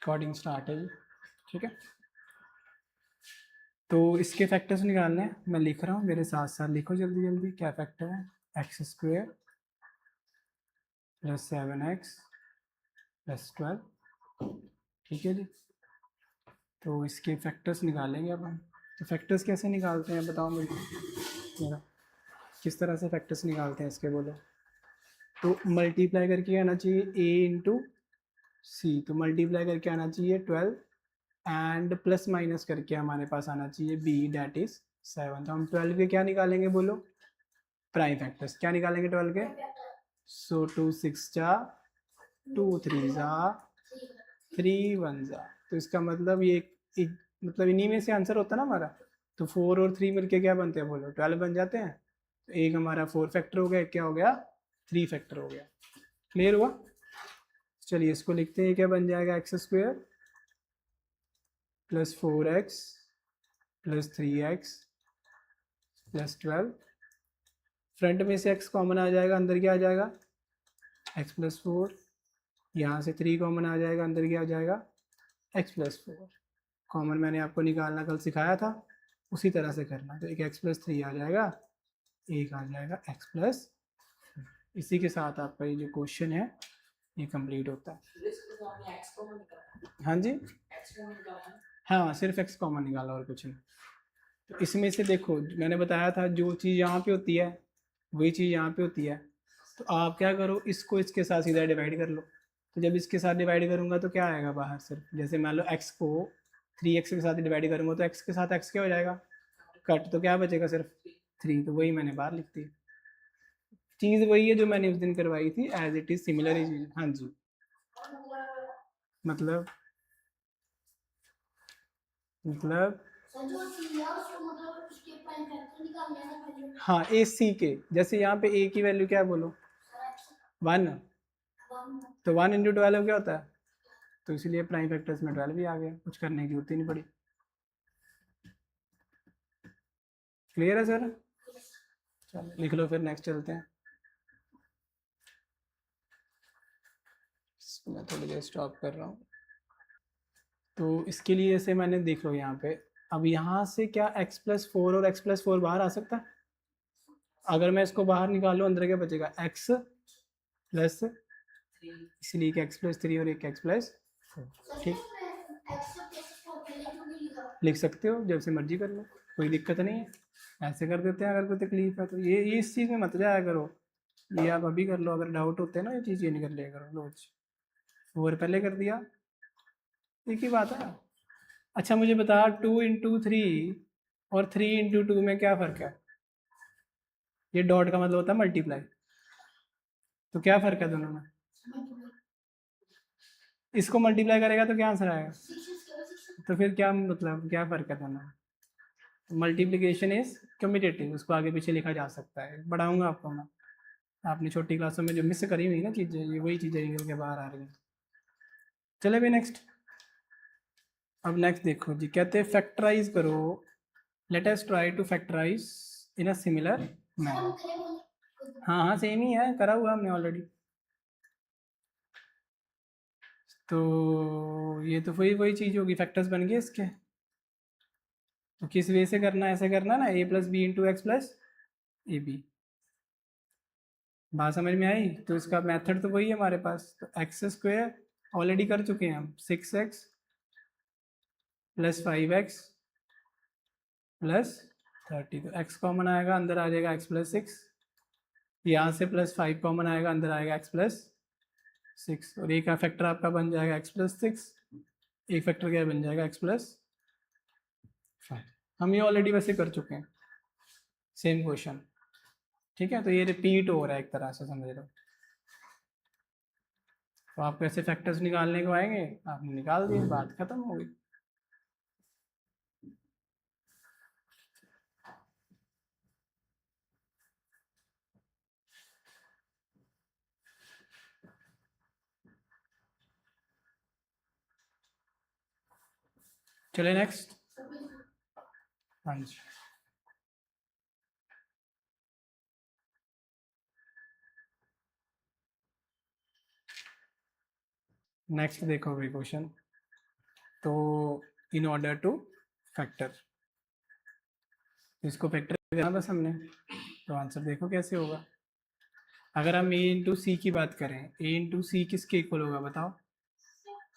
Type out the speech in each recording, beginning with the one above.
Recording start है, ठीक है। तो इसके फैक्टर्स निकालने हैं, मैं लिख रहा हूँ, मेरे साथ साथ लिखो जल्दी जल्दी। क्या फैक्टर है? X square plus 7x plus 12, ठीक है जी। तो इसके फैक्टर्स निकालेंगे अब हम। तो फैक्टर्स कैसे निकालते हैं बताओ मुझे मेरा, किस तरह से फैक्टर्स निकालते हैं इसके, बोलो। तो मल्टीप्लाई करके आना चाहिए a इंटू सी, तो मल्टीप्लाई करके आना चाहिए 12 एंड प्लस माइनस करके हमारे पास आना चाहिए b, डेट इज 7। तो हम 12 के क्या निकालेंगे बोलो? Prime factors. क्या निकालेंगे 12 के? सो 2 6 जा, 2 3 जा, 3 1 जा। तो इसका मतलब ये एक मतलब इन्हीं में से आंसर होता है ना हमारा। तो 4 और 3 मिलके क्या बनते हैं बोलो? 12 बन जाते हैं। तो एक हमारा 4 फैक्टर हो गया, एक क्या हो गया? 3 फैक्टर हो गया। क्लियर हुआ? चलिए इसको लिखते हैं, क्या बन जाएगा? X square plus 4x plus 3x plus 12। Front में से x कॉमन आ जाएगा, अंदर क्या आ जाएगा? x plus 4। यहाँ से 3 कॉमन आ जाएगा, अंदर क्या आ जाएगा? x plus 4। कॉमन मैंने आपको निकालना कल सिखाया था, उसी तरह से करना। तो एक x प्लस 3 आ जाएगा, एक आ जाएगा x प्लस। इसी के साथ आपका ये जो क्वेश्चन है ये कंप्लीट होता है। हाँ जी, हाँ सिर्फ x कॉमन निकाला और कुछ नहीं। तो इसमें से देखो, मैंने बताया था जो चीज़ यहाँ पे होती है वही चीज़ यहाँ पे होती है। तो आप क्या करो, इसको इसके साथ सीधा डिवाइड कर लो। तो जब इसके साथ डिवाइड करूँगा तो क्या आएगा बाहर? सिर्फ जैसे मान लो x को 3x के साथ डिवाइड करूँगा तो x के साथ x क्या हो जाएगा? कट। तो क्या बचेगा? सिर्फ 3। तो वही मैंने बाहर लिख दी। चीज़ वही है जो मैंने उस दिन करवाई थी, एज इट इज़ सिमिलर ही चीज़। हाँ जी, मतलब हाँ ए सी के, जैसे यहाँ पे ए की वैल्यू क्या है बोलो? 1। तो 1 इंटू 12 क्या होता है? तो इसलिए प्राइम फैक्टर्स में 12 भी आ गया, कुछ करने की जरूरत ही नहीं पड़ी। क्लियर है सर? चलो लिख लो फिर, नेक्स्ट चलते हैं। मैं थोड़ी देर स्टॉप कर रहा हूँ। तो इसके लिए जैसे मैंने देख लो यहाँ पे, अब यहाँ से क्या x प्लस 4 और x प्लस 4 बाहर आ सकता है? अगर मैं इसको बाहर निकालूँ अंदर क्या बचेगा? x प्लस, इसलिए कि x प्लस 3 और एक x प्लस 4। ठीक, लिख सकते हो, जब से मर्जी कर लो, कोई दिक्कत नहीं है। ऐसे कर देते हैं अगर कोई तकलीफ है तो। ये इस चीज़ में मत जाया करो, ये आप अभी कर लो। अगर डाउट होते हैं ना, ये चीज़ ये नहीं कर लिया करो रोज। 4 पहले कर दिया, एक ही बात है। अच्छा मुझे बता, 2 इंटू 3 और 3 इंटू 2 में क्या फ़र्क है? ये डॉट का मतलब होता है मल्टीप्लाई। तो क्या फ़र्क है दोनों में? इसको मल्टीप्लाई करेगा तो क्या आंसर आएगा? तो फिर क्या मतलब, क्या फ़र्क है दोनों में? मल्टीप्लिकेशन इज कम्यूटेटिव, उसको आगे पीछे लिखा जा सकता है। बढ़ाऊंगा आपको मैं, आपने छोटी क्लासों में जो मिस करी हुई ना चीज़ें, ये वही चीज़ें निकल के बाहर आ रही हैं। चले भी नेक्स्ट। अब नेक्स्ट देखो जी, कहते हैं फैक्टराइज करो। Let us try to factorize in a similar manner. हाँ हाँ सेम ही है, करा हुआ हमने ऑलरेडी। तो ये तो वही वही चीज़ होगी, फैक्टर्स बन गए इसके। तो किस वे से करना है? ऐसे करना ना, a plus b into x plus a b. बात समझ में आई? तो इसका मेथड तो वही है हमारे पास। तो एक्स स्क्वेयर ऑलरेडी कर चुके हैं हम, 6x प्लस 5x प्लस 30। तो x कॉमन आएगा, अंदर आ जाएगा x प्लस 6। यहाँ से प्लस 5 कॉमन आएगा, अंदर आएगा x प्लस 6। और एक फैक्टर आपका बन जाएगा x प्लस 6, एक फैक्टर क्या बन जाएगा? x plus 5। हम ये ऑलरेडी वैसे कर चुके हैं, सेम क्वेश्चन। ठीक है, तो ये रिपीट हो रहा है एक तरह से, समझ लो। तो आप कैसे फैक्टर्स निकालने को आएंगे, आपने निकाल दिए, बात खत्म हो गई। चले नेक्स्ट। हाँ जी, नेक्स्ट देखो भाई क्वेश्चन। तो इन ऑर्डर टू फैक्टर, इसको फैक्टर करना बस हमने, तो आंसर देखो कैसे होगा। अगर हम a इंटू सी की बात करें, a इंटू सी किसके इक्वल होगा बताओ,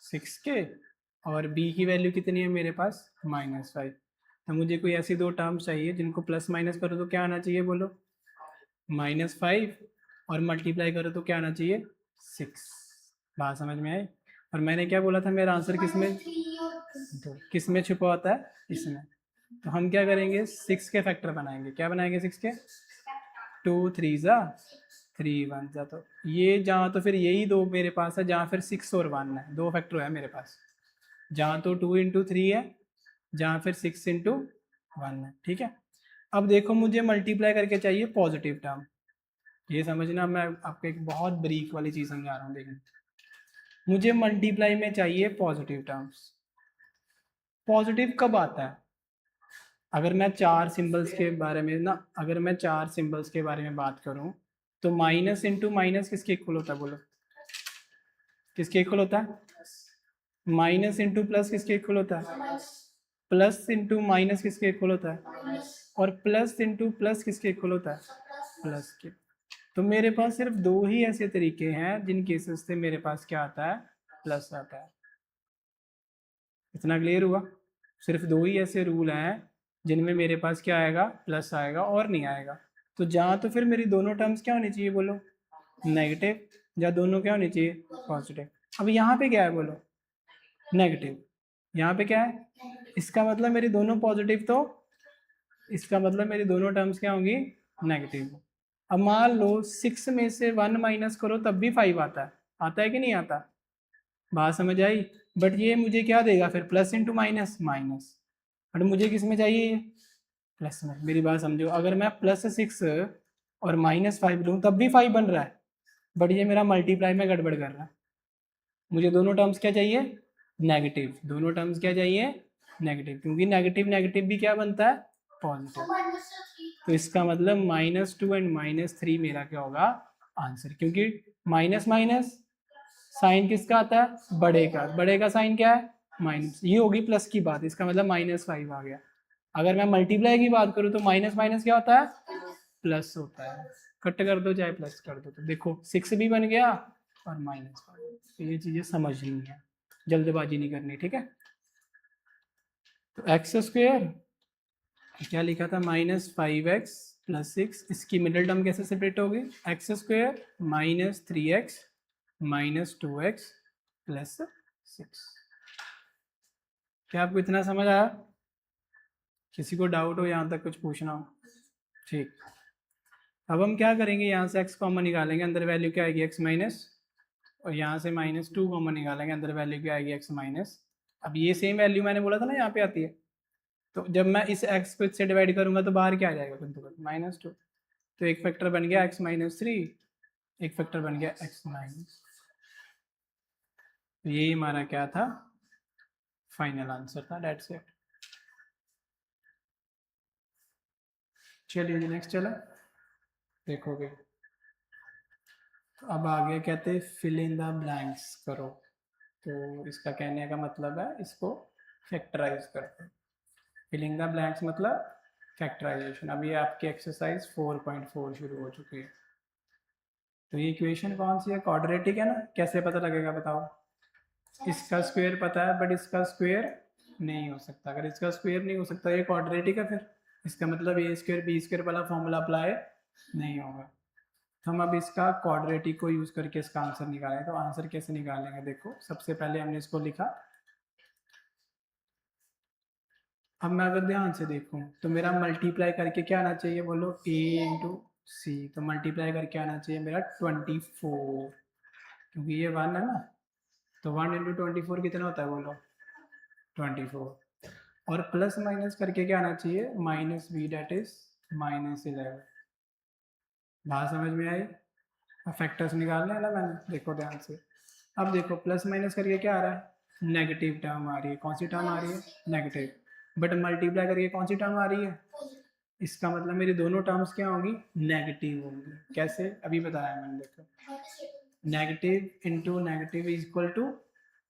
6 के, और b की वैल्यू कितनी है मेरे पास, -5। तो मुझे कोई ऐसी दो टर्म्स चाहिए जिनको प्लस माइनस करो तो क्या आना चाहिए बोलो, -5, और मल्टीप्लाई करो तो क्या आना चाहिए, 6। बात समझ में आई। और मैंने क्या बोला था, मेरा आंसर किस में छुपा होता है, इसमें। तो हम क्या करेंगे, 6 के फैक्टर बनाएंगे। क्या बनाएंगे 6 के, 2 3 ज़ा 3 1 ज़ा, तो ये जहाँ तो फिर यही दो मेरे पास है, जहाँ फिर 6 और 1 है, दो फैक्टर है मेरे पास, जहाँ तो 2 इंटू 3 है, जहाँ फिर 6 इंटू 1 है। ठीक है, अब देखो मुझे मल्टीप्लाई करके चाहिए पॉजिटिव टर्म। ये समझना, मैं आपको एक बहुत ब्रीक वाली चीज़ समझा रहा हूँ। देखिए, मुझे मल्टीप्लाई में चाहिए पॉजिटिव टर्म्स। पॉजिटिव कब आता है, अगर मैं चार सिंबल्स के बारे में ना, अगर मैं चार सिंबल्स के बारे में बात करूं, तो माइनस इंटू माइनस किसके इक्वल होता है बोलो, किसके इक्वल होता है, माइनस इंटू प्लस किसके इक्वल होता है, प्लस इंटू माइनस किसके इक्वल होता है, और प्लस इंटू प्लस किसके इक्वल होता है, प्लस के। तो मेरे पास सिर्फ दो ही ऐसे तरीके हैं जिन केसेस से मेरे पास क्या आता है, प्लस आता है। इतना क्लियर हुआ, सिर्फ दो ही ऐसे रूल हैं जिनमें मेरे पास क्या आएगा, प्लस आएगा और नहीं आएगा। तो जहाँ तो फिर मेरी दोनों टर्म्स क्या होनी चाहिए बोलो, नेगेटिव, या दोनों क्या होनी चाहिए, पॉजिटिव। अब यहाँ पे क्या है बोलो, नेगेटिव, यहाँ पे क्या है, इसका मतलब मेरी दोनों पॉजिटिव, तो इसका मतलब मेरी दोनों टर्म्स क्या होंगी, नेगेटिव। अब मान लो 6 में से 1 माइनस करो तब भी 5 आता है कि नहीं आता, बात समझ आई। बट ये मुझे क्या देगा फिर, plus into minus minus, but मुझे किस में चाहिए, ये प्लस में। मेरी बात समझो, अगर मैं +6 और -5 लूँ तब भी 5 बन रहा है, बट ये मेरा मल्टीप्लाई में गड़बड़ कर रहा है। मुझे दोनों टर्म्स क्या चाहिए, नेगेटिव, दोनों टर्म्स क्या चाहिए, नेगेटिव, क्योंकि नेगेटिव नेगेटिव भी क्या बनता है, पॉजिटिव। तो इसका मतलब -2 एंड -3 मेरा क्या होगा, आंसर, क्योंकि माइनस माइनस साइन किसका आता है, बड़े का, बड़े का साइन क्या है, माइनस। ये होगी प्लस की बात, इसका मतलब -5 आ गया। अगर मैं मल्टीप्लाई की बात करूँ तो माइनस माइनस क्या होता है, प्लस होता है। कट कर दो चाहे प्लस कर दो, तो देखो 6 भी बन गया और -5। तो ये चीज़ें समझनी है, जल्दबाजी नहीं करनी, ठीक है। तो एक्स स्क्वेयर क्या लिखा था, -5x + 6, इसकी मिडिल टर्म कैसे सेपरेट होगी, एक्स स्क्वेयर -3x -2x + 6। क्या आपको इतना समझ आया, किसी को डाउट हो यहाँ तक, कुछ पूछना हो, ठीक। अब हम क्या करेंगे, यहाँ से x कॉमन निकालेंगे, अंदर वैल्यू क्या आएगी, x माइनस, और यहाँ से -2 कॉमन निकालेंगे, अंदर वैल्यू क्या आएगी, x माइनस। अब ये सेम वैल्यू मैंने बोला था ना यहाँ पे आती है, तो जब मैं इस x को इससे डिवाइड करूंगा तो बाहर क्या आ जाएगा, -2। तो एक फैक्टर बन गया x-3, एक फैक्टर बन गया x-। तो यही हमारा क्या था, फाइनल आंसर था, डेट्स इट। चलिए जी नेक्स्ट चला, देखोगे। तो अब आगे कहते हैं फिल इन द ब्लैंक्स करो। तो इसका कहने का मतलब है इसको फैक्टराइज करते हैं। फिलिंग द ब्लैंक्स मतलब फैक्टराइजेशन। अभी आपकी एक्सरसाइज 4.4 शुरू हो चुकी है। तो ये इक्वेशन कौन सी है, क्वाड्रेटिक है ना, कैसे पता लगेगा बताओ, इसका स्क्वायर पता है बट इसका स्क्वायर नहीं हो सकता। अगर इसका स्क्वायर नहीं हो सकता, ये क्वाड्रेटिक है, फिर इसका मतलब a²b² वाला फॉर्मूला अप्लाई नहीं होगा। तो हम अब इसका क्वाड्रेटिक को यूज करके इसका आंसर निकालें। तो आंसर कैसे निकालेंगे, देखो सबसे पहले हमने इसको लिखा। अब मैं अगर ध्यान से देखूं तो मेरा मल्टीप्लाई करके क्या आना चाहिए बोलो, a इंटू सी। तो मल्टीप्लाई करके आना चाहिए मेरा 24, क्योंकि ये 1 है ना। तो 1 इंटू 24 कितना होता है बोलो, 24। और प्लस माइनस करके क्या आना चाहिए, -b, डेट इज -11। बात समझ में आई। अब फैक्टर्स निकालने हैं ना मैंने, देखो ध्यान से। अब देखो प्लस माइनस करके क्या आ रहा है, नेगेटिव टर्म आ रही है। कौन सी टर्म आ रही है, नेगेटिव। बट मल्टीप्लाई करके कौन सी टर्म आ रही है, इसका मतलब मेरी दोनों टर्म्स क्या होंगी, नेगेटिव होंगी। कैसे, अभी बताया मैंने, देखो negative into negative is equal to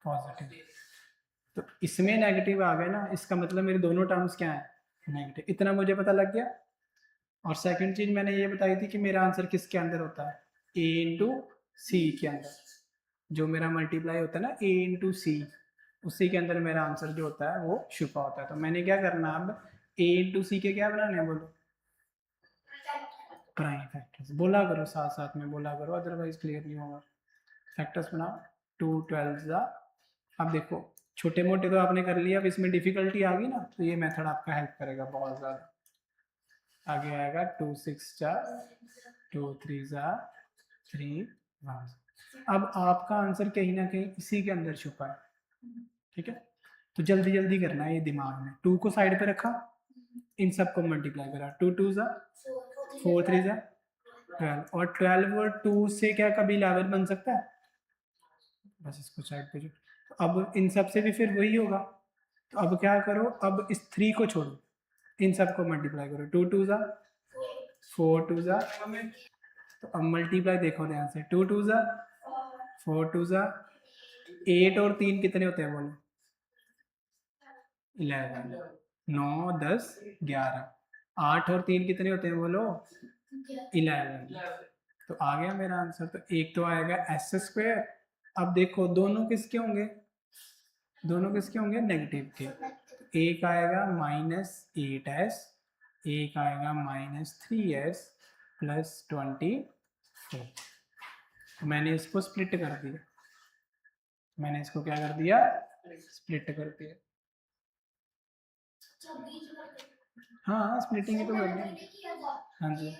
positive. तो इसमें नेगेटिव आ गए ना, इसका मतलब मेरे दोनों टर्म्स क्या है, नेगेटिव। इतना मुझे पता लग गया। और सेकंड चीज मैंने ये बताई थी कि मेरा आंसर किसके अंदर होता है, a इंटू सी के अंदर। जो मेरा मल्टीप्लाई होता है ना a इंटू सी, उसी के अंदर मेरा आंसर जो होता है वो छुपा होता है। तो मैंने क्या करना, अब a इंटू सी के क्या बनाने हैं, बोलो, प्राइम फैक्टर्स। बोला करो, साथ साथ में बोला करो, अदरवाइज क्लियर नहीं होगा। फैक्टर्स बनाओ, 2 12 अब देखो छोटे मोटे तो आपने कर लिया, अब इसमें डिफिकल्टी आ गई ना, तो ये मेथड आपका हेल्प करेगा बहुत ज़्यादा। आगे आएगा 2 6 2 3 3 1। अब आपका आंसर कहीं ना कहीं इसी के अंदर छुपा है, ठीक है। तो जल्दी जल्दी करना है ये दिमाग में। 2 को साइड पे रखा, इन सबको मल्टीप्लाई करा, 2 2 4 3 12, और 12 और 2 से क्या कभी 11 बन सकता है, बस इसको साइड पे जो। अब इन सब से भी फिर वही होगा। तो अब क्या करो, अब इस 3 को छोड़ो, इन सबको मल्टीप्लाई करो, 2 2 4 2 तो अब मल्टीप्लाई देखो ध्यान से, 2 2 4 2 8 और 3 कितने होते हैं, बोलो, 11, 9 10 11, 8 और 3 कितने होते हैं, बोलो, 11। तो आ गया मेरा आंसर। तो एक तो आएगा एस स्क्वायर। अब देखो दोनों किसके होंगे, दोनों किसके होंगे, नेगेटिव के। एक आएगा -8s, एक आएगा -3s प्लस 24। तो मैंने इसको स्प्लिट कर दिया, मैंने इसको क्या कर दिया, स्प्लिट कर दिया। हाँ स्प्लिटिंग ही तो करनी। हाँ जी,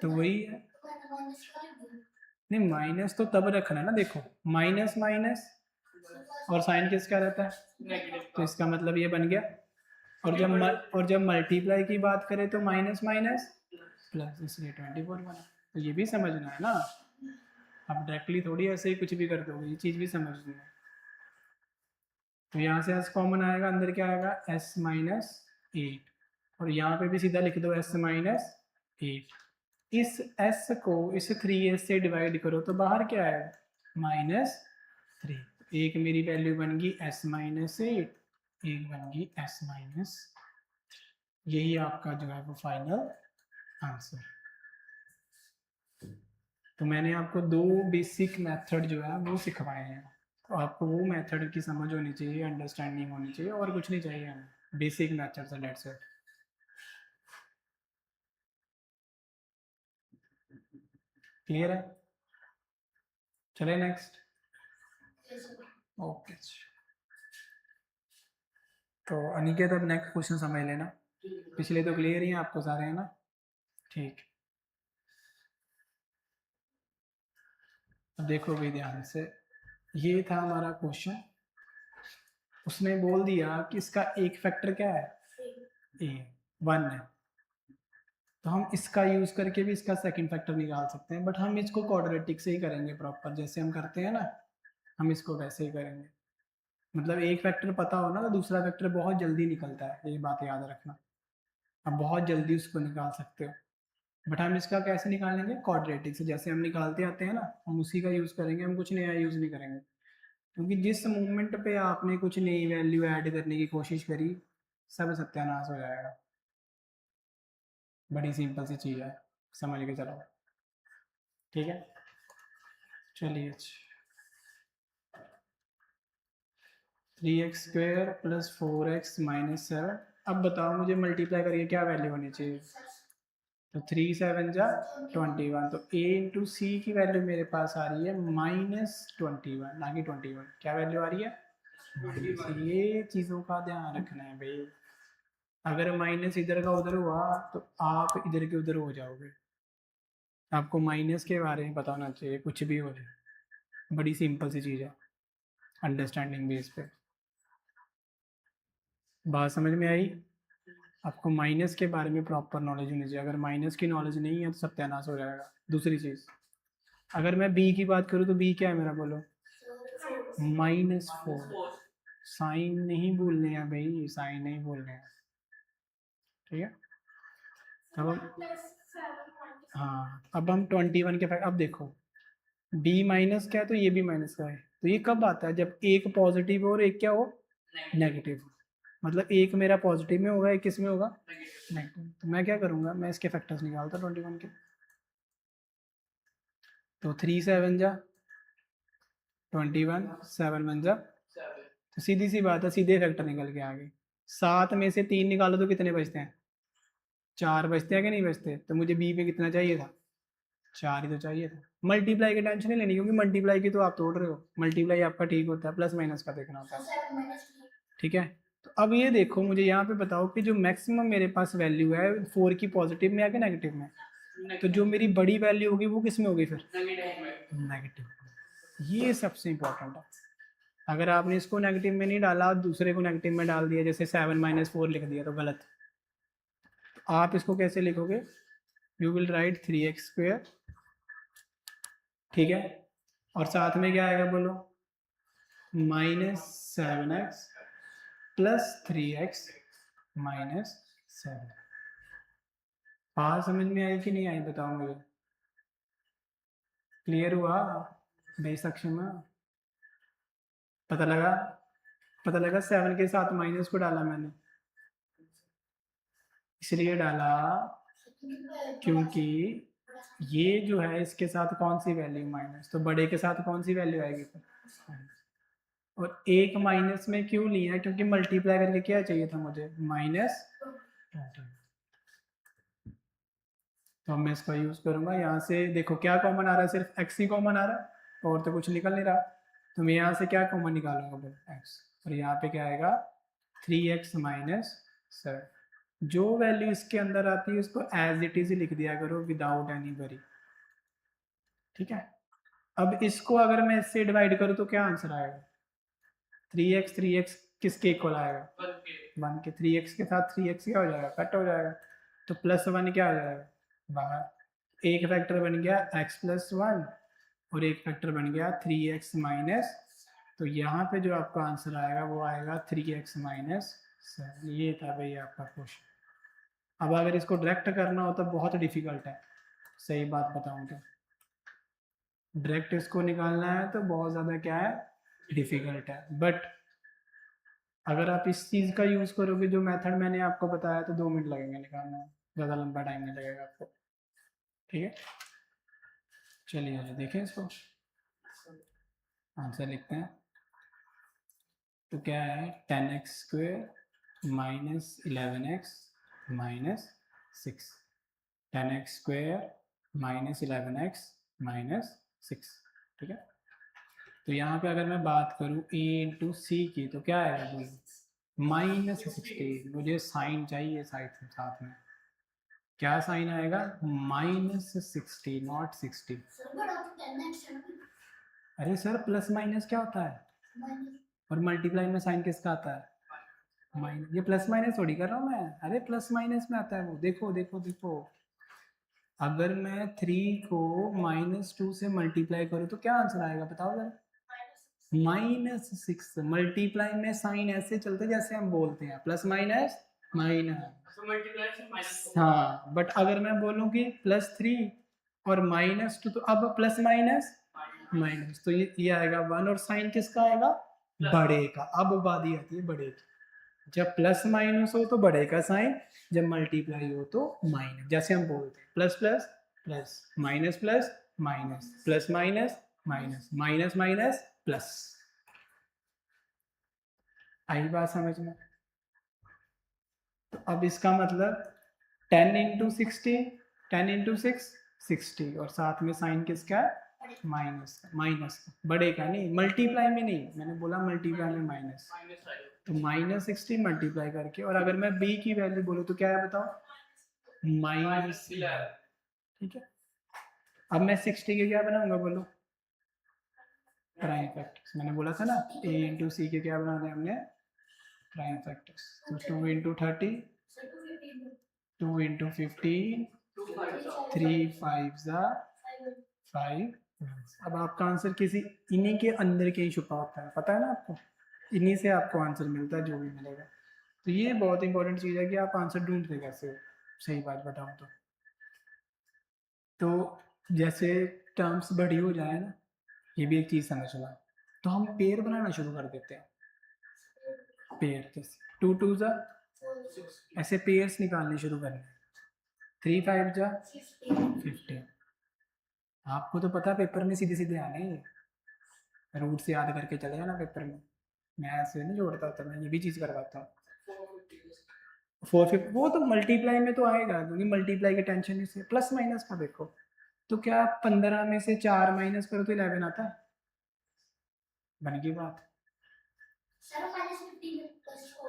तो वही है। नहीं माइनस तो तब रखना है ना, देखो माइनस माइनस और साइन किसका रहता है, तो इसका मतलब ये बन गया। और जब मल्टीप्लाई की बात करें तो माइनस माइनस प्लस, इसलिए 24 बना। तो ये भी समझना है ना, अब डायरेक्टली थोड़ी ऐसे ही कुछ भी कर दोगे, ये चीज़ भी समझनी है। तो यहाँ से s कॉमन आएगा, अंदर क्या आएगा, s माइनस 8, और यहाँ पे भी सीधा लिख दो s माइनस 8। इस s को इस 3s से डिवाइड करो तो बाहर क्या आएगा, -3। एक मेरी वैल्यू बन गई s माइनस 8, एक बन गई s माइनस। यही आपका जो है वो फाइनल आंसर। तो मैंने आपको 2 बेसिक मेथड जो है वो सिखवाए हैं, तो आपको वो मेथड की समझ होनी चाहिए, अंडरस्टैंडिंग होनी चाहिए, और कुछ नहीं चाहिए हमें, बेसिक मेथड से, डेट्स इट। क्लियर है, चले नेक्स्ट। ओके, तो अनिकेत अब नेक्स्ट क्वेश्चन समझ लेना, पिछले तो क्लियर ही हैं आपको सारे, है ना, ठीक। अब देखो भाई ध्यान से, ये था हमारा क्वेश्चन। उसने बोल दिया कि इसका एक फैक्टर क्या है, ए 1 है। तो हम इसका यूज करके भी इसका सेकंड फैक्टर निकाल सकते हैं, बट हम इसको क्वाड्रेटिक से ही करेंगे प्रॉपर, जैसे हम करते हैं ना, हम इसको वैसे ही करेंगे। मतलब एक फैक्टर पता हो ना तो दूसरा फैक्टर बहुत जल्दी निकलता है, ये बात याद रखना। आप बहुत जल्दी उसको निकाल सकते हो, बट हम इसका कैसे निकालेंगे, क्वाड्रेटिक से, जैसे हम निकालते आते हैं ना, हम उसी का यूज़ करेंगे, हम कुछ नया यूज़ नहीं करेंगे। क्योंकि जिस मोमेंट पे आपने कुछ नई वैल्यू ऐड करने की कोशिश करी, सब सत्यानाश हो जाएगा। बड़ी सिंपल सी चीज़ है, समझ के चलो, ठीक है। चलिए 3x² प्लस 4x माइनस 7। अब बताओ मुझे मल्टीप्लाई करके क्या वैल्यू होनी चाहिए, तो 3 7 जा 21। तो a इंटू सी की वैल्यू मेरे पास आ रही है -21, ना कि 21। क्या वैल्यू आ रही है, ये चीज़ों का ध्यान रखना है भाई। अगर माइनस इधर का उधर हुआ तो आप इधर के उधर हो जाओगे। आपको माइनस के बारे में पता होना चाहिए, कुछ भी हो जाए। बड़ी सिंपल सी चीज़ है, अंडरस्टैंडिंग बेस पे। बात समझ में आई। आपको माइनस के बारे में प्रॉपर नॉलेज होनी चाहिए, अगर माइनस की नॉलेज नहीं है तो सत्यानाश हो जाएगा। दूसरी चीज़, अगर मैं बी की बात करूँ तो बी क्या है मेरा, बोलो, -4। साइन नहीं भूलने हैं भाई, साइन नहीं भूलने हैं, ठीक है। अब हाँ, अब हम 21 के फैक्ट, अब देखो बी माइनस क्या है तो ये भी माइनस का है, तो ये कब आता है, जब एक पॉजिटिव हो और एक क्या हो, नेगेटिव हो। मतलब एक मेरा पॉजिटिव में होगा, एक किस में होगा, नेगेटिव। तो मैं क्या करूँगा, मैं इसके फैक्टर्स निकालता 21 के। तो 3 7 जा 21, 7 1 जा, तो सीधी सी बात है, सीधे फैक्टर निकल के आ गए। 7 में से 3 निकालो तो कितने बचते हैं, 4 बचते हैं कि नहीं बचते। तो मुझे बी में कितना चाहिए था, 4 ही तो चाहिए था। मल्टीप्लाई की टेंशन नहीं लेनी, क्योंकि मल्टीप्लाई की तो आप तोड़ रहे हो, मल्टीप्लाई आपका ठीक होता है, प्लस माइनस का देखना होता है, ठीक है। तो अब ये देखो, मुझे यहाँ पे बताओ कि जो मैक्सिमम मेरे पास वैल्यू है 4 की, पॉजिटिव में या कि नेगेटिव में। तो जो मेरी बड़ी वैल्यू होगी वो किस में होगी फिर, नेगेटिव। ये सबसे इंपॉर्टेंट है। अगर आपने इसको नेगेटिव में नहीं डाला, दूसरे को नेगेटिव में डाल दिया, जैसे 7 - 4 लिख दिया, तो गलत। आप इसको कैसे लिखोगे, यू विल राइट 3x², ठीक है, और साथ में क्या आएगा बोलो, -7x + 3x - 7। बात समझ में आई कि नहीं आई, बताओ मुझे, क्लियर हुआ बेशक में, पता लगा, पता लगा 7 के साथ माइनस को डाला मैंने, इसलिए डाला क्योंकि ये जो है इसके साथ कौन सी वैल्यू माइनस, तो बड़े के साथ कौन सी वैल्यू आएगी फिर। और एक माइनस में क्यों लिया, क्योंकि मल्टीप्लाई करके क्या चाहिए था मुझे, -20। तो मैं इसका यूज करूंगा, यहाँ से देखो क्या कॉमन आ रहा है, सिर्फ x ही कॉमन आ रहा है और तो कुछ निकल नहीं रहा। तो मैं यहाँ से क्या कॉमन निकालूंगा बोल, x, और यहाँ पे क्या आएगा 3x - 7। जो वैल्यू इसके अंदर आती है उसको एज इट इज लिख दिया करो, विदाउट एनी वरी, ठीक है। अब इसको अगर मैं इससे डिवाइड करूँ तो क्या आंसर आएगा, 3x किसके इक्वल आएगा, 1 के। 3x के साथ 3x क्या हो जाएगा, कट हो जाएगा, तो +1 क्या हो जाएगा बाहर। एक फैक्टर बन गया x + 1 और एक फैक्टर बन गया 3x माइनस, तो यहाँ पे जो आपका आंसर आएगा वो आएगा 3x - 7। ये था भाई आपका क्वेश्चन। अब अगर इसको डायरेक्ट करना हो तो बहुत डिफिकल्ट है, सही बात बताऊँ तो डायरेक्ट इसको निकालना है तो बहुत ज़्यादा क्या है, डिफिकल्ट है। बट अगर आप इस चीज़ का यूज़ करोगे, जो मेथड मैंने आपको बताया, तो 2 मिनट लगेंगे निकालने में, ज़्यादा लंबा टाइम नहीं लगेगा आपको, ठीक है। चलिए आइए देखें इसको, आंसर लिखते हैं। तो क्या है, 10x² - 11x - 6, 10x² - 11x - 6, ठीक है। तो यहाँ पे अगर मैं बात करूँ a × c की, तो क्या आएगा बोलो, -16। मुझे साइन चाहिए साथ में, क्या साइन आएगा, -60 नॉट 60। अरे सर प्लस माइनस क्या होता है, और मल्टीप्लाई में साइन किसका आता है, माइनस। ये प्लस माइनस थोड़ी कर रहा हूँ मैं, अरे प्लस माइनस में आता है वो, देखो देखो देखो। अगर मैं 3 को -2 से मल्टीप्लाई करूँ तो क्या आंसर आएगा, बताओ जरा, -6। मल्टीप्लाई में साइन ऐसे चलते जैसे हम बोलते हैं, प्लस माइनस माइनस, हाँ। बट अगर मैं बोलूँ कि +3 और -2, तो अब प्लस माइनस माइनस, तो ये आएगा 1, और साइन किसका आएगा, बड़े का। अब बारी आती है बड़े की, जब प्लस माइनस हो तो बड़े का साइन, जब मल्टीप्लाई हो तो माइनस, जैसे हम बोलते हैं plus plus plus, minus plus minus, plus minus minus, minus minus plus. आई बात समझ में। तो अब इसका मतलब 10 × 60, 10 × 6 60, और साथ में साइन किसका है, माइनस माइनस, बड़े का नहीं, मल्टीप्लाई में नहीं, मैंने बोला मल्टीप्लाई में माइनस, तो -60 मल्टीप्लाई करके। और अगर मैं b की वैल्यू बोलूँ तो क्या है बताओ, -, ठीक है। अब मैं 60 के क्या बनाऊंगा बोलो, प्राइम फैक्टर्स। मैंने बोला था ना a × c के क्या बनाने हमने, प्राइम फैक्टर्स। तो 2 × 30, 2 × 15, 3 5 5। अब आपका आंसर किसी इन्हीं के अंदर के ही छुपा होता है, पता है ना आपको, इन्हीं से आपको आंसर मिलता है जो भी मिलेगा। तो ये बहुत इंपॉर्टेंट चीज़ है कि आप आंसर ढूंढते कैसे हो, सही बात बताऊँ तो जैसे टर्म्स बड़ी हो जाए ना, ये भी एक चीज़ समझना, तो हम पेयर बनाना शुरू कर देते हैं, पेयर जैसे 2 2 जा, ऐसे पेयर्स निकालने शुरू करने, 3 5 जा 15। आपको तो पता पेपर में सीधे सीधे आने हैं, रूट्स याद करके चले जाना पेपर में, मैं ऐसे नहीं जोड़ता होता, मैं ये भी चीज़ करवाता हूँ। 450 वो तो मल्टीप्लाई में तो आएगा, क्योंकि मल्टीप्लाई के टेंशन नहीं से, प्लस माइनस का देखो तो क्या 15 में से 4 माइनस करो तो 11 आता है, बन गई बात।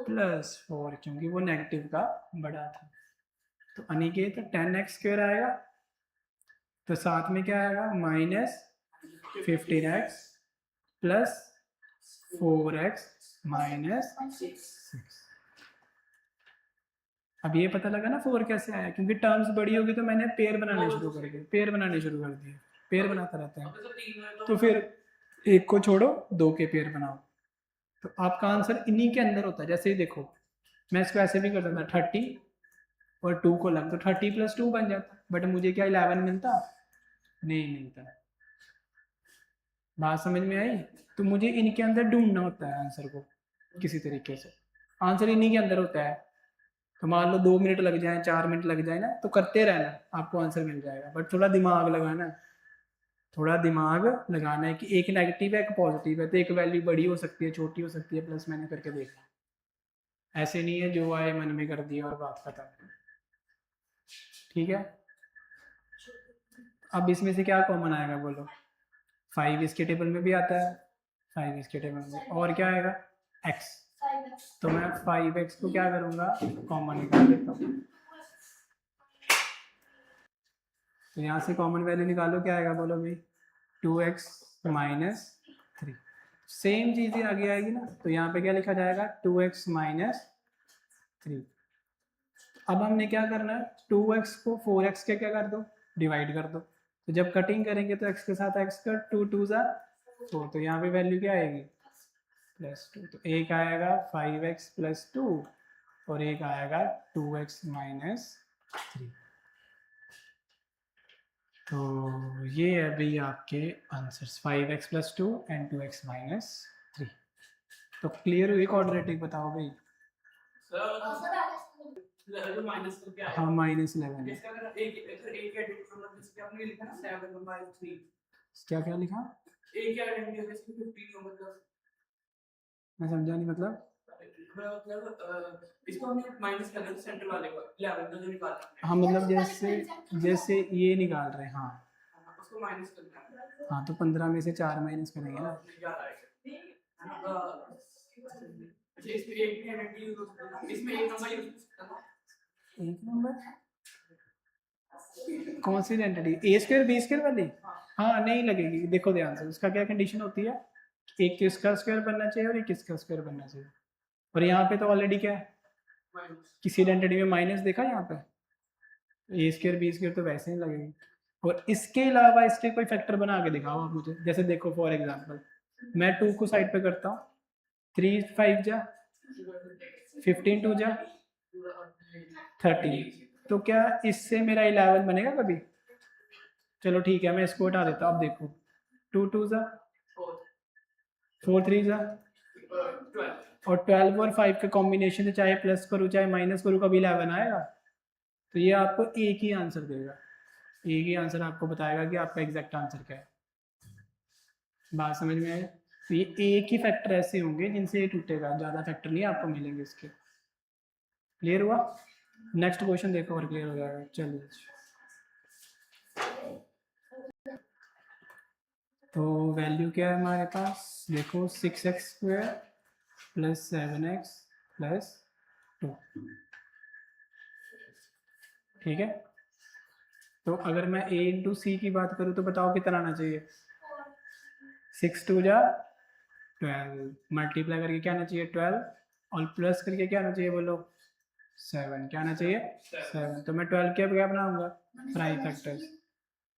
+4 क्योंकि वो नेगेटिव का बड़ा था। तो अनिकेत 10x² आएगा, तो साथ में क्या आएगा -15x प्लस 4x -6। अब ये पता लगा ना 4 कैसे आया, क्योंकि टर्म्स बड़ी होगी तो मैंने पेयर बनाने शुरू कर दिए, पेयर बनाने शुरू कर दिए, पेयर बनाता रहता है। तो फिर एक को छोड़ो, 2 के पेयर बनाओ, तो आपका आंसर इन्हीं के अंदर होता है। जैसे ही देखो, मैं इसको ऐसे भी कर सकता 30 और 2 को लग, तो 30 + 2 बन जाता, बट मुझे क्या 11 मिलता? नहीं मिलता। बात समझ में आई? तो मुझे इनके अंदर ढूंढना होता है आंसर को किसी तरीके से, आंसर इन्हीं के अंदर होता है। तो मान लो 2 मिनट लग जाए, 4 मिनट लग जाए ना, तो करते रहना, आपको आंसर मिल जाएगा, बट थोड़ा दिमाग लगाना, थोड़ा दिमाग लगाना है कि एक नेगेटिव है एक पॉजिटिव है, तो एक वैल्यू बड़ी हो सकती है छोटी हो सकती है, प्लस मैंने करके देखा, ऐसे नहीं है जो आए मन में कर दिया और बात खत्म। ठीक है, अब इसमें से क्या कॉमन आएगा बोलो? 5 इसके टेबल में भी आता है, 5 इसके टेबल में, और क्या आएगा? x। तो मैं 5x को क्या करूँगा, कॉमन निकाल लेता हूँ। तो यहाँ से कॉमन वैल्यू निकालो, क्या आएगा बोलो भाई? 2x - 3। सेम चीज़ ही आगे आएगी ना, तो यहाँ पे क्या लिखा जाएगा? 2x - 3। अब हमने क्या करना है, 2x को 4x के क्या कर दो, डिवाइड कर दो, तो जब कटिंग करेंगे तो x के साथ x का 2 2 ज़ा 4, तो यहाँ पे वैल्यू क्या आएगी? +2। तो एक आएगा 5x + 2 और एक आएगा 2x - 3। तो ये है भाई आपके आंसर्स, 5x + 2 एंड 2x - 3। तो क्लियर हुई क्वाड्रेटिक? बताओ भाई। हाँ -11 क्या क्या लिखा? मैं समझा नहीं, मतलब इसको हमने माइनस करना है सेंटर वाले को 11 का जो निकाला है। हाँ मतलब जैसे ये निकाल रहे हैं, हाँ उसको माइनस करना है। हाँ तो 15 में से 4 माइनस करेंगे ना, इसमें एक आइडेंटिटी यूज हो सकता है, इसमें एक नंबर यूज हो सकता है। एक नंबर कौन सी आइडेंटिटी? a² b² वाली? हाँ नहीं लगेगी, देखो ध्यान से, उसका क्या कंडीशन होती है, एक किसका स्क्वायर बनना चाहिए और एक किसका स्क्वायर बनना चाहिए, और यहाँ पे तो ऑलरेडी क्या है, किसी आइडेंटिटी में माइनस देखा यहाँ पे, a² b² तो वैसे ही लगेगी। और इसके अलावा इसके कोई फैक्टर बना के दिखाओ आप मुझे, जैसे देखो फॉर एग्जांपल मैं 2 को साइड पे करता हूँ, 3 5 जा 15 2 जा 30, तो क्या इससे मेरा 11 बनेगा कभी? चलो ठीक है, मैं इसको हटा देता हूँ। अब देखो 2 2 जा 4 3 जा और 12 और 5 का कॉम्बिनेशन से चाहे प्लस करूँ चाहे माइनस करूँ, कभी 11 आएगा? तो ये आपको एक ही आंसर देगा, एक ही आंसर आपको बताएगा कि आपका एग्जैक्ट आंसर क्या है। बात समझ में आए? तो ये एक ही फैक्टर ऐसे होंगे जिनसे ये टूटेगा, ज़्यादा फैक्टर नहीं आपको मिलेंगे इसके। क्लियर हुआ? नेक्स्ट क्वेश्चन देखो और क्लियर हो जाएगा। चलिए, तो वैल्यू क्या है हमारे पास, देखो 6x² + 7x + 2। ठीक है, तो अगर मैं a × c की बात करूँ तो बताओ कितना आना चाहिए? 6 2 जा 12, मल्टीप्लाई करके क्या आना चाहिए? 12, और प्लस करके क्या आना चाहिए बोलो? 7। क्या आना चाहिए? 7। तो मैं 12 के क्या बनाऊंगा? Prime factors.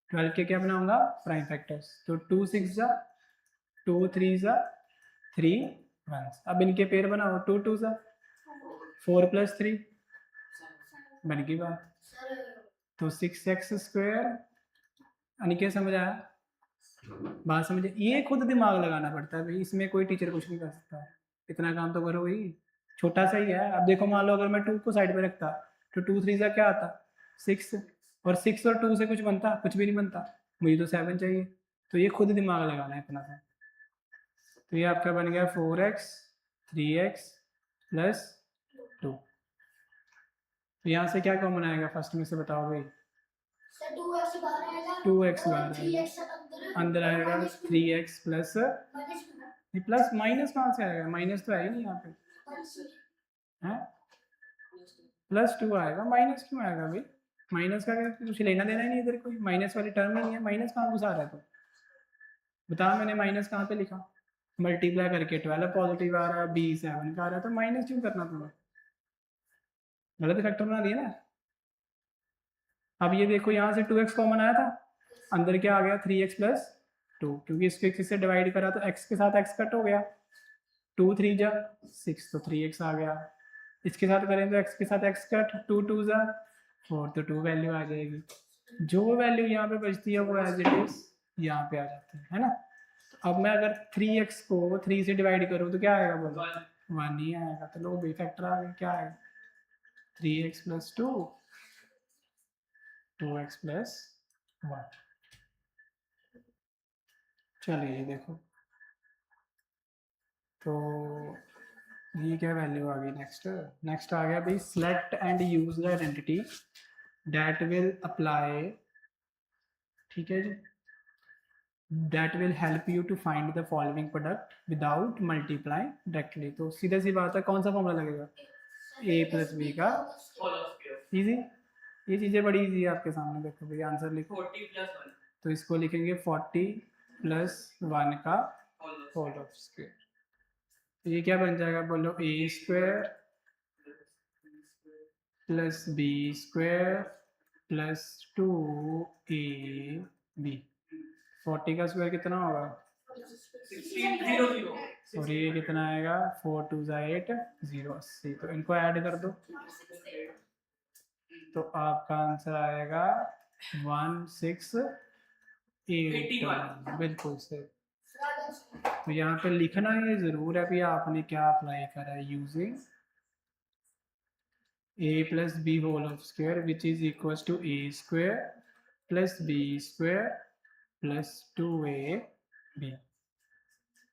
12 के क्या बनाऊंगा? Prime factors. तो 2 6 जा 2 3 जा 3 1। अब इनके पेयर बनाओ, 2 2 जा 4 + 3 बन गई बात। तो 6x² अनिकेत समझ आया? बात समझे, ये खुद दिमाग लगाना पड़ता है भाई, इसमें कोई टीचर कुछ नहीं कर सकता है, इतना काम तो करो भाई, छोटा सा ही है। अब देखो मान लो अगर मैं 2 को साइड में रखता तो 2 3 का क्या आता 6, और 6 और 2 से कुछ बनता, कुछ भी नहीं बनता, मुझे तो 7 चाहिए। तो ये खुद दिमाग लगाना है इतना सा। तो ये आपका बन गया 4x 3x प्लस 2। तो यहाँ से क्या कॉमन आएगा फर्स्ट में से बताओ भाई? 2x बाहर आएगा, अंदर आएगा 3x प्लस, प्लस माइनस कहाँ से आएगा, माइनस तो है ही नहीं यहाँ पे, है प्लस 2 आएगा, माइनस क्यों आएगा भाई? माइनस का कुछ लेना देना ही नहीं इधर, कोई माइनस वाली टर्म ही नहीं है, माइनस कहाँ घुसा रहा है तो बता, मैंने माइनस कहाँ पे लिखा? मल्टीप्लाई करके 12 पॉजिटिव आ रहा है, बी 7 का आ रहा है, तो माइनस क्यों करना तुम्हें? गलत फैक्टर बना दिया ना। अब ये देखो यहाँ से 2x कॉमन आया था, अंदर क्या आ गया 3x प्लस 2, क्योंकि इसको x से डिवाइड करा तो x के साथ x कट हो गया, 2 3 जा 6 तो 3x आ गया, इसके साथ करें तो x के साथ x कट, 2 2 जा 4 तो 2 वैल्यू आ जाएगी, जो वैल्यू यहाँ पे बचती है वो एज इट इज यहाँ पे आ जाती है ना। अब मैं अगर 3x को 3 से डिवाइड करूँ तो क्या आएगा बोलो? 1 ही आएगा। तो लो बी फैक्टर आ गया, क्या आएगा 3x प्लस 2 2x प्लस 1। चलिए देखो, तो ये क्या वैल्यू आ गई? नेक्स्ट आ गया भाई, select and use the identity that will apply, ठीक है जी, that will help you to find the following product without multiplying directly। तो सीधा सी बात है, कौन सा फॉर्मूला लगेगा? a प्लस बी का इजी, ये चीज़ें बड़ी इजी है आपके सामने, देखो भाई आंसर लिखो 40 प्लस 1, तो इसको लिखेंगे 40 प्लस 1 का होल ऑफ स्क्वायर। तो ये क्या बन जाएगा बोलो? a square plus b square plus 2ab। 40 का स्क्वायर कितना होगा? 1600, और ये कितना आएगा? 4 2 8 0 80। तो इनको ऐड कर दो तो आपका आंसर आएगा 1681, बिल्कुल से। तो यहाँ पे लिखना ये जरूर है भी आपने क्या अप्लाई करा है, using a plus b whole of square which is equal to a square plus b square plus 2ab।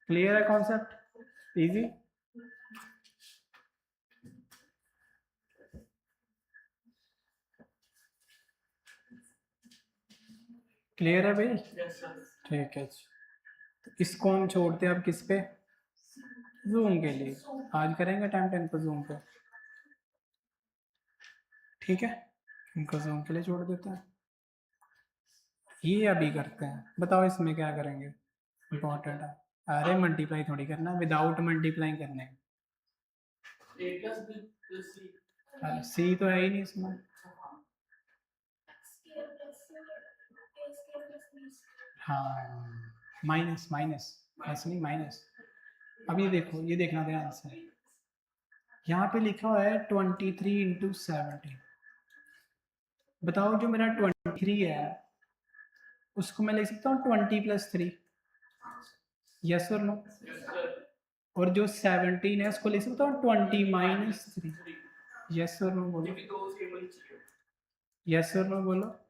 Clear है कॉन्सेप्ट? इजी। क्लियर है भाई? ठीक है, इसको हम छोड़ते हैं अब किस पे? जूम के लिए। आज करेंगे टाइम 10 को जूम पे, ठीक है, इनको जूम के लिए छोड़ देते हैं। ये अभी करते हैं, बताओ इसमें क्या करेंगे? इंपॉर्टेंट है। अरे मल्टीप्लाई थोड़ी करना, विदाउट मल्टीप्लाई करने। सी तो है ही नहीं इसमें। हाँ, माइनस माइनस, ऐसे नहीं माइनस। अब ये देखो, ये देखना ध्यान से, यहाँ पे लिखा हुआ है 23 इंटू 70। बताओ जो मेरा 23 है उसको मैं लिख सकता हूँ 20 प्लस 3, यस और नो? और जो 17 है उसको लिख सकता हूँ 20 माइनस 3, यस और नो बोलो? यस और नो बोलो?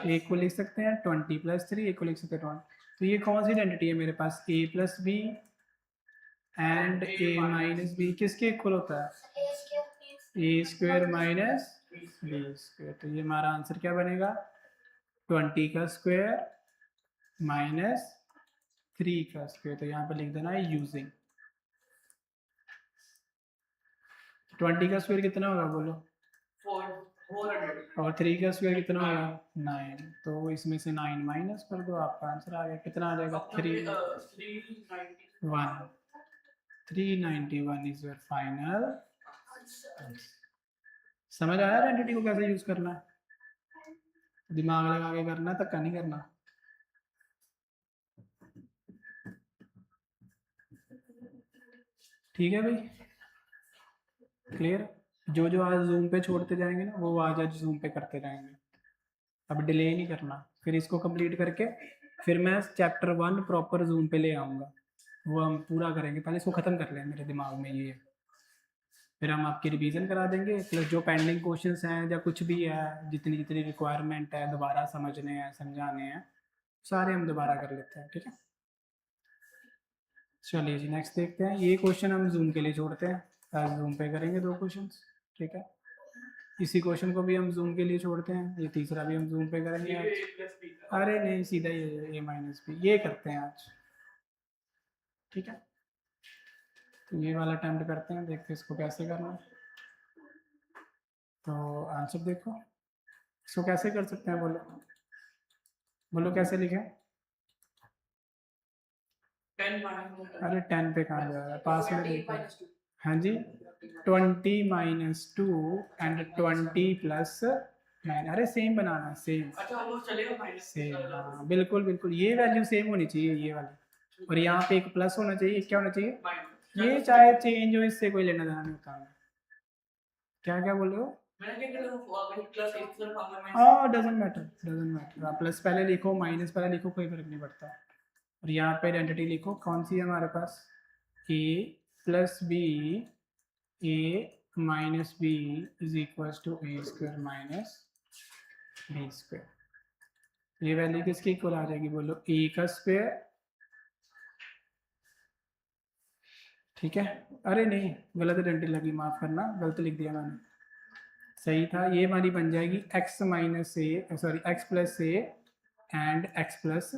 एक को लिख सकते हैं 20 प्लस 3, एक को लिख सकते हैं 20। तो ये कौन सी आइडेंटिटी है मेरे पास? a plus b and a minus b किसके इक्वल होता है? a square minus b square. तो ये हमारा आंसर क्या बनेगा? 20 का स्क्वायर माइनस 3 का स्क्वायर। तो यहाँ पे लिख देना है यूजिंग। 20 का स्क्वायर कितना होगा बोलो? 400। और 3 का स्क्वायर कितना होगा? 9। तो इसमें से 9 माइनस कर दो, आपका आंसर आ गया। कितना आ जाएगा? 391 इज योर फाइनल। समझ आया आइडेंटिटी को कैसे यूज करना है? दिमाग लगा के करना है, धक्का नहीं करना। ठीक है भाई, क्लियर? जो जो आज जूम पे छोड़ते जाएंगे ना वो आज जूम पे करते रहेंगे, अब डिले नहीं करना। फिर इसको कंप्लीट करके फिर मैं चैप्टर 1 प्रॉपर जूम पे ले आऊँगा, वो हम पूरा करेंगे। पहले इसको ख़त्म कर लें, मेरे दिमाग में ये है। फिर हम आपकी रिवीजन करा देंगे, प्लस जो पेंडिंग क्वेश्चंस हैं या कुछ भी है, जितनी जितनी रिक्वायरमेंट है दोबारा समझने हैं समझाने हैं, सारे हम दोबारा कर लेते हैं, ठीक है। चलिए जी नेक्स्ट देखते हैं। ये क्वेश्चन हम जूम के लिए छोड़ते हैं, आज जूम पे करेंगे 2 क्वेश्चन, ठीक है। इसी क्वेश्चन को भी हम जूम के लिए छोड़ते हैं, ये तीसरा भी हम जूम पे करेंगे आज। अरे नहीं, सीधा ही a-b ये करते हैं आज, ठीक है। तो ये वाला अटेम्प्ट करते हैं, देखते हैं इसको कैसे करना है। तो आंसर देखो, इसको कैसे कर सकते हैं, बोलो बोलो कैसे लिखें। 10 अरे 10 पे कहाँ जाएगा, पास में देखो। हाँ जी, 20 - 2 एंड 20 + 9। अरे सेम बनाना, सेम। अच्छा वो चलेगा सेम, हाँ बिल्कुल बिल्कुल, ये वैल्यू सेम होनी चाहिए ये वाली, और यहाँ पे एक प्लस होना चाहिए, क्या होना चाहिए, ये चाहे चेंज हो, इससे कोई लेना देना नहीं होता। क्या क्या बोल रहे हो। हाँ डजेंट मैटर, आप प्लस पहले लिखो माइनस पहले लिखो, कोई फर्क नहीं पड़ता। और यहाँ पे आइडेंटिटी लिखो, कौन सी है हमारे पास, a + b, a - b is equal to a² - b²। ये वैल्यू किसकी इक्वल आ जाएगी, बोलो a का स्क्वायर, ठीक है। अरे नहीं, गलत आइडेंटिटी लगी, माफ करना, गलत लिख दिया मैंने, सही था। ये हमारी बन जाएगी x - a, sorry x + a and x plus,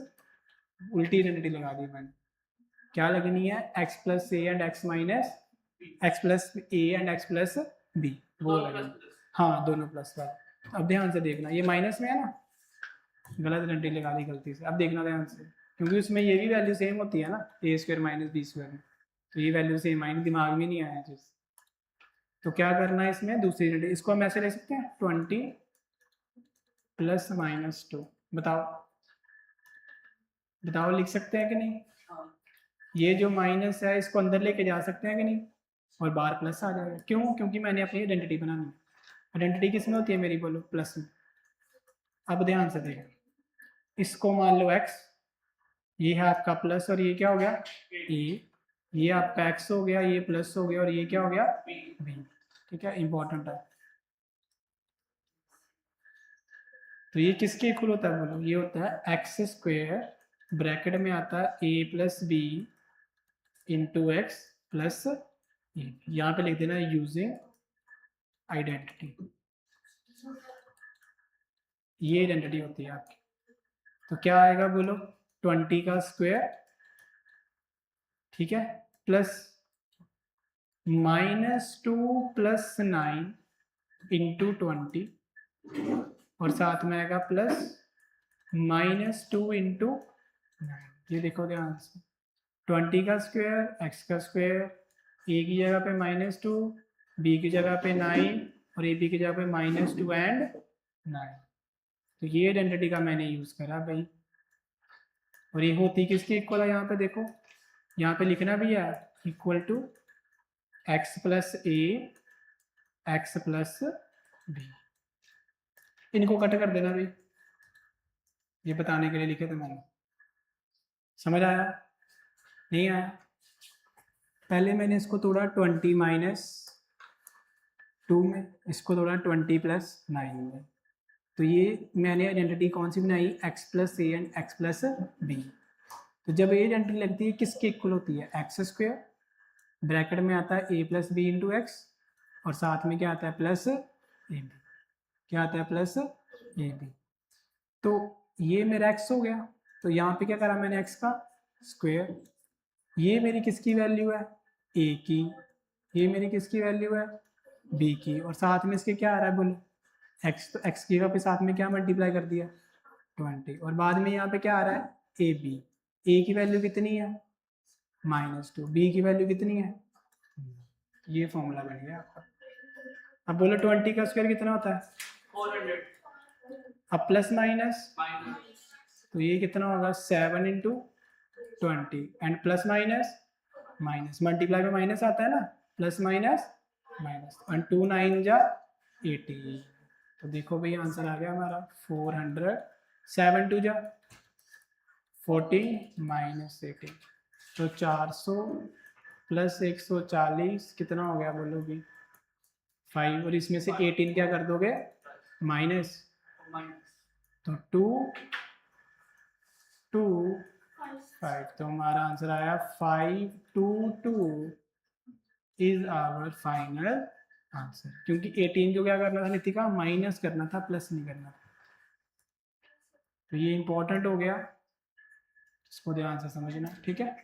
उल्टी आइडेंटिटी लगा दी मैंने। क्या लगनी है, x + a and x + a and x + b, वो लगेगी। हाँ दोनों प्लस वाला। अब ध्यान से देखना, ये माइनस में है ना, गलत आइडेंटिटी लगा दी गलती से। अब देखना ध्यान से, क्योंकि उसमें ये भी वैल्यू सेम होती है ना, a² - b² में, तो ये वैल्यू सेम आई, दिमाग में नहीं आया चीज। तो क्या करना है इसमें, दूसरी आइडेंटिटी, इसको हम ऐसे ले सकते हैं 20 ± 2। बताओ बताओ, लिख सकते हैं कि नहीं। ये जो माइनस है इसको अंदर लेके जा सकते हैं कि नहीं, और बाहर प्लस आ जाएगा। क्यों, क्योंकि मैंने अपनी आइडेंटिटी बनानी है। आइडेंटिटी किस में होती है मेरी, बोलो प्लस में। अब ध्यान से देखो, इसको मान लो x, ये है आपका प्लस, और ये क्या हो गया ये आपका x हो गया, ये प्लस हो गया, और ये क्या हो गया b, ठीक है, इंपॉर्टेंट है। तो ये किसके इक्वल होता है, बोलो, ये होता है x² ब्रैकेट में आता है a + b × x प्लस, यहाँ पे लिख देना यूजिंग आइडेंटिटी, ये आइडेंटिटी होती है आपकी। तो क्या आएगा, बोलो 20 का स्क्वायर, ठीक है, प्लस -2 + 9 × 20, और साथ में आएगा प्लस -2 × 9। ये देखो ध्यान से, 20 का स्क्वायर, x का स्क्वायर, a की जगह पे -2, b की जगह पे 9, और ab की जगह पे -2 एंड 9। तो ये आइडेंटिटी का मैंने यूज़ करा भाई। और ये होती किसकी इक्वल है, यहाँ पे देखो, यहाँ पे लिखना भी है equal to x + a x + b। इनको कट कर देना भाई, ये बताने के लिए लिखे थे मैंने। समझ आया, नहीं आया। पहले मैंने इसको तोड़ा 20 - 2 में, इसको तोड़ा 20 + 9 में। तो ये मैंने आइडेंटिटी कौन सी बनाई, x + a and x + b। तो जब ये आइडेंटिटी लगती है किसके इक्वल होती है, x² ब्रैकेट में आता है a + b × x, और साथ में क्या आता है प्लस ab, क्या आता है प्लस ab। तो ये मेरा x हो गया, तो यहाँ पे क्या करा मैंने, x का स्क्वायर। ये मेरी किसकी वैल्यू है, a की, ये मेरी किसकी वैल्यू है, b की, और साथ में इसके क्या आ रहा है, बोलो x, तो x की जगह पे साथ में क्या मल्टीप्लाई कर दिया 20, और बाद में यहाँ पे क्या आ रहा है ab, a की वैल्यू कितनी है -2, b की वैल्यू कितनी है, ये फॉर्मूला बन गया आपका। अब बोलो 20 का स्क्वायर कितना होता है 400। अब प्लस माइनस, तो ये कितना होगा 7 × 20 and plus minus minus, multiply में माइनस आता है ना, प्लस माइनस माइनस, एंड 2 9 जा 80। तो देखो भाई आंसर आ गया हमारा 400, 7 2 जा 40 माइनस 18, तो 400 प्लस 140 कितना हो गया बोलोगी? 5, और इसमें से 18 क्या कर दोगे? माइनस, माइनस तो 2 2 5, तो हमारा आंसर आया 522 इज आवर फाइनल आंसर, क्योंकि 18 को क्या करना था नितिका? माइनस करना था, प्लस नहीं करना था। तो ये इंपॉर्टेंट हो गया, इसको ध्यान से समझना, ठीक है।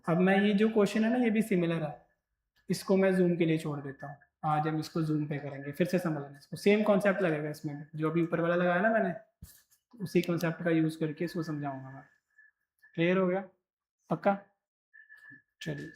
अब मैं ये जो क्वेश्चन है ना, ये भी सिमिलर है, इसको मैं जूम के लिए छोड़ देता हूँ, आज हम इसको जूम पे करेंगे, फिर से समझना इसको, सेम कॉन्सेप्ट लगेगा इसमें भी, जो अभी ऊपर वाला लगाया ना मैंने, उसी कॉन्सेप्ट का यूज करके इसको समझाऊंगा मैं। क्लियर हो गया? पक्का? चलिए।